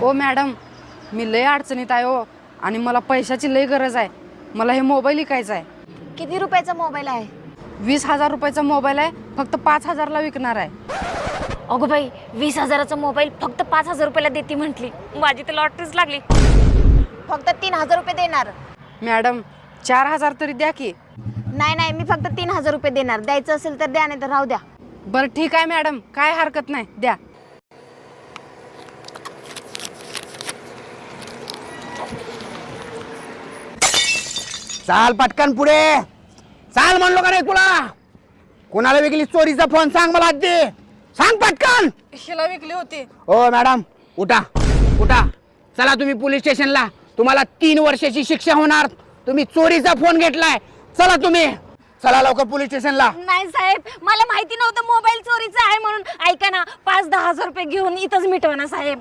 ओ madam, मी लय अडचणीत आहे हो आणि मला पैशाची लय गरज आहे. मला हे मोबाईल विकायचा आहे. किती रुपयाचा मोबाईल आहे? 20,000 रुपयाचा मोबाईल आहे, फक्त 5,000ला विकणार आहे. अगो बाई, 20,000चा मोबाईल फक्त 5,000 रुपयाला देते म्हटली. माझी तर लॉटरीच लागली. फक्त 3,000 रुपये देणार. मॅडम 4,000 तरी द्या की. नाही, मी फक्त 3,000 रुपये देणार. द्यायचं असेल तर द्या, नाही तर राहू द्या. बरं ठीक आहे मॅडम, काय हरकत नाही, द्या. चाल पटकन पुढे चाल म्हणलो का नाही तुला? कोणाला विकली चोरीचा फोन सांग मला आधी, सांग पटकन. हिला विकली होती. ओ मॅडम उठा उठा, चला तुम्ही पोलीस स्टेशनला. तुम्हाला 3 वर्षाची शिक्षा होणार. तुम्ही चोरीचा फोन घेतलाय. चला तुम्ही, चला लवकर पोलीस स्टेशनला. नाही साहेब, मला माहिती नव्हतं मोबाईल चोरीचा आहे म्हणून. ऐका ना, 5-10 हजार रुपये घेऊन इथंच मिटवा ना साहेब.